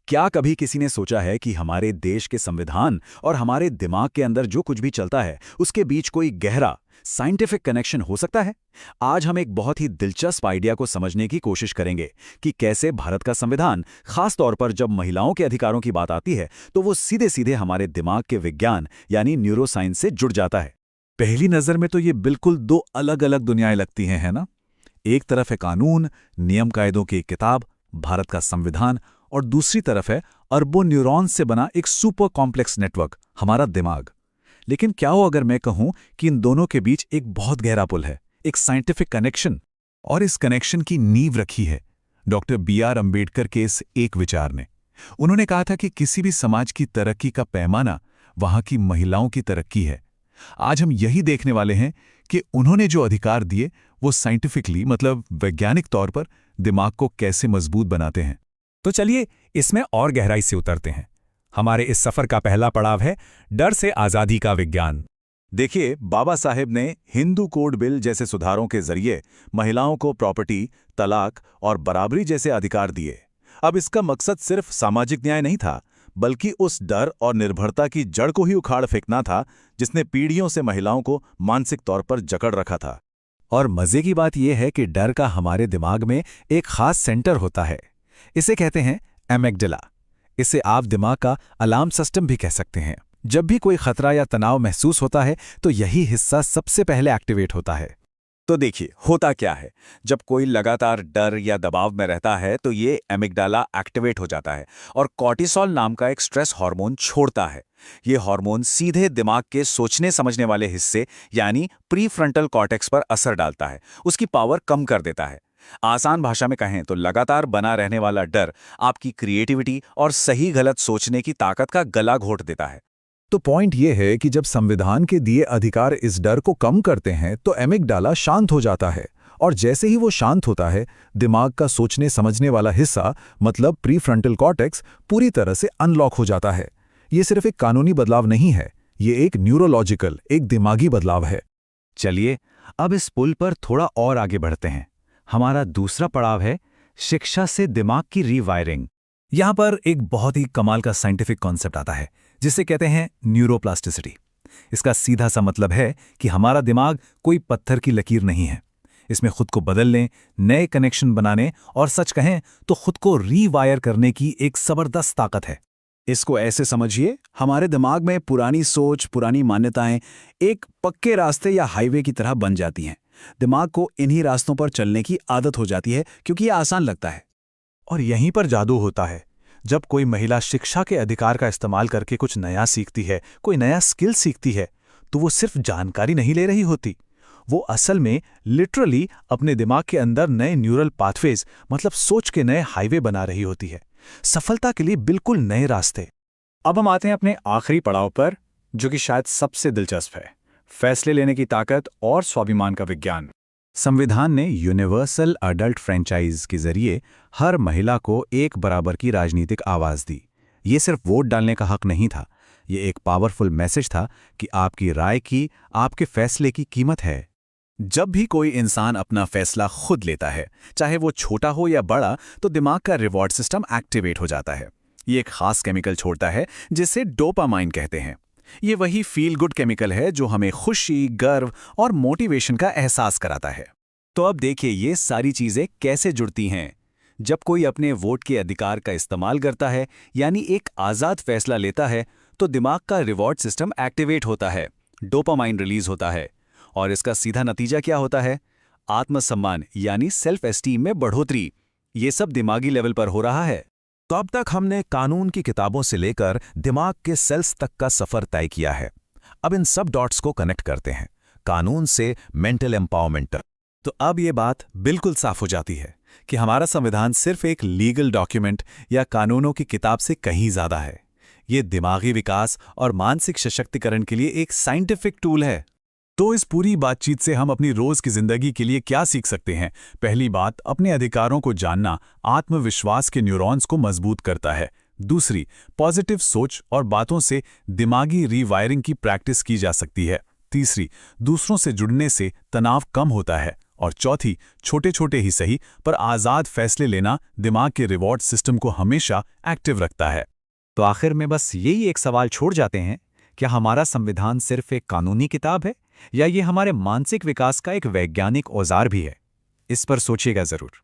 क्या कभी किसी ने सोचा है कि हमारे देश के संविधान और हमारे दिमाग के अंदर जो कुछ भी चलता है उसके बीच कोई गहरा साइंटिफिक कनेक्शन हो सकता है? आज हम एक बहुत ही दिलचस्प आइडिया को समझने की कोशिश करेंगे कि कैसे भारत का संविधान, खास तौर पर जब महिलाओं के अधिकारों की बात आती है, तो वो सीधे सीधे हमारे दिमाग के विज्ञान यानी न्यूरोसाइंस से जुड़ जाता है। पहली नजर में तो ये बिल्कुल दो अलग अलग दुनियाएं लगती हैं, है ना? एक तरफ है कानून, नियम कायदों की एक किताब, भारत का संविधान, और दूसरी तरफ है अरबों न्यूरॉन्स से बना एक सुपर कॉम्प्लेक्स नेटवर्क, हमारा दिमाग। लेकिन क्या हो अगर मैं कहूं कि इन दोनों के बीच एक बहुत गहरा पुल है, एक साइंटिफिक कनेक्शन, और इस कनेक्शन की नींव रखी है डॉक्टर B.R. अम्बेडकर के इस एक विचार ने। उन्होंने कहा था कि किसी भी समाज की तरक्की का पैमाना वहां की महिलाओं की तरक्की है। आज हम यही देखने वाले हैं कि उन्होंने जो अधिकार दिए वो साइंटिफिकली, मतलब वैज्ञानिक तौर पर, दिमाग को कैसे मजबूत बनाते हैं। तो चलिए इसमें और गहराई से उतरते हैं। हमारे इस सफर का पहला पड़ाव है डर से आजादी का विज्ञान। देखिए, बाबा साहेब ने हिंदू कोड बिल जैसे सुधारों के जरिए महिलाओं को प्रॉपर्टी, तलाक और बराबरी जैसे अधिकार दिए। अब इसका मकसद सिर्फ सामाजिक न्याय नहीं था, बल्कि उस डर और निर्भरता की जड़ को ही उखाड़ फेंकना था जिसने पीढ़ियों से महिलाओं को मानसिक तौर पर जकड़ रखा था। और मजे की बात यह है कि डर का हमारे दिमाग में एक खास सेंटर होता है। इसे कहते हैं एमिग्डाला। इसे आप दिमाग का अलार्म सिस्टम भी कह सकते हैं। जब भी कोई खतरा या तनाव महसूस होता है तो यही हिस्सा सबसे पहले एक्टिवेट होता है। तो देखिए, होता क्या है, जब कोई लगातार डर या दबाव में रहता है तो ये एमिग्डाला एक्टिवेट हो जाता है और कॉर्टिसोल नाम का एक स्ट्रेस हार्मोन छोड़ता है। ये हार्मोन सीधे दिमाग के सोचने समझने वाले हिस्से यानी प्रीफ्रंटल कॉर्टेक्स पर असर डालता है, उसकी पावर कम कर देता है। आसान भाषा में कहें तो लगातार बना रहने वाला डर आपकी क्रिएटिविटी और सही गलत सोचने की ताकत का गला घोट देता है। तो पॉइंट ये है कि जब संविधान के दिए अधिकार इस डर को कम करते हैं तो एमिग्डाला शांत हो जाता है, और जैसे ही वो शांत होता है, दिमाग का सोचने समझने वाला हिस्सा, मतलब प्रीफ्रंटल कॉर्टेक्स, पूरी तरह से अनलॉक हो जाता है। ये सिर्फ एक कानूनी बदलाव नहीं है, ये एक न्यूरोलॉजिकल, एक दिमागी बदलाव है। चलिए अब इस पुल पर थोड़ा और आगे बढ़ते हैं। हमारा दूसरा पड़ाव है शिक्षा से दिमाग की रीवायरिंग। यहां पर एक बहुत ही कमाल का साइंटिफिक कॉन्सेप्ट आता है जिसे कहते हैं न्यूरोप्लास्टिसिटी। इसका सीधा सा मतलब है कि हमारा दिमाग कोई पत्थर की लकीर नहीं है। इसमें खुद को बदलने, नए कनेक्शन बनाने और सच कहें तो खुद को रीवायर करने की एक जबरदस्त ताकत है। इसको ऐसे समझिए, हमारे दिमाग में पुरानी सोच, पुरानी मान्यताएं एक पक्के रास्ते या हाईवे की तरह बन जाती हैं। दिमाग को इन्हीं रास्तों पर चलने की आदत हो जाती है क्योंकि ये आसान लगता है। और यहीं पर जादू होता है। जब कोई महिला शिक्षा के अधिकार का इस्तेमाल करके कुछ नया सीखती है, कोई नया स्किल सीखती है, तो वो सिर्फ जानकारी नहीं ले रही होती, वो असल में लिटरली अपने दिमाग के अंदर नए न्यूरल पाथवेज, मतलब सोच के नए हाईवे बना रही होती है, सफलता के लिए बिल्कुल नए रास्ते। अब हम आते हैं अपने आखिरी पड़ाव पर, जो कि शायद सबसे दिलचस्प है, फैसले लेने की ताकत और स्वाभिमान का विज्ञान। संविधान ने यूनिवर्सल अडल्ट फ्रेंचाइज के जरिए हर महिला को एक बराबर की राजनीतिक आवाज दी। ये सिर्फ वोट डालने का हक नहीं था, ये एक पावरफुल मैसेज था कि आपकी राय की, आपके फैसले की कीमत है। जब भी कोई इंसान अपना फैसला खुद लेता है, चाहे वो छोटा हो या बड़ा, तो दिमाग का रिवॉर्ड सिस्टम एक्टिवेट हो जाता है। ये एक खास केमिकल छोड़ता है जिसे डोपामाइन कहते हैं। ये वही फील गुड केमिकल है जो हमें खुशी, गर्व और मोटिवेशन का एहसास कराता है। तो अब देखिए ये सारी चीजें कैसे जुड़ती हैं। जब कोई अपने वोट के अधिकार का इस्तेमाल करता है, यानी एक आज़ाद फैसला लेता है, तो दिमाग का रिवॉर्ड सिस्टम एक्टिवेट होता है, डोपामाइन रिलीज होता है, और इसका सीधा नतीजा क्या होता है? आत्मसम्मान यानी सेल्फ एस्टीम में बढ़ोतरी। ये सब दिमागी लेवल पर हो रहा है। तो अब तक हमने कानून की किताबों से लेकर दिमाग के सेल्स तक का सफर तय किया है। अब इन सब डॉट्स को कनेक्ट करते हैं, कानून से मेंटल एम्पावरमेंट तक। तो अब ये बात बिल्कुल साफ हो जाती है कि हमारा संविधान सिर्फ एक लीगल डॉक्यूमेंट या कानूनों की किताब से कहीं ज्यादा है। ये दिमागी विकास और मानसिक सशक्तिकरण के लिए एक साइंटिफिक टूल है। तो इस पूरी बातचीत से हम अपनी रोज की जिंदगी के लिए क्या सीख सकते हैं? पहली बात, अपने अधिकारों को जानना आत्मविश्वास के न्यूरॉन्स को मजबूत करता है। दूसरी, पॉजिटिव सोच और बातों से दिमागी रीवायरिंग की प्रैक्टिस की जा सकती है। तीसरी, दूसरों से जुड़ने से तनाव कम होता है। और चौथी, छोटे छोटे ही सही पर आज़ाद फैसले लेना दिमाग के रिवॉर्ड सिस्टम को हमेशा एक्टिव रखता है। तो आखिर में बस यही एक सवाल छोड़ जाते हैं, क्या हमारा संविधान सिर्फ एक कानूनी किताब है या ये हमारे मानसिक विकास का एक वैज्ञानिक औजार भी है? इस पर सोचिएगा जरूर।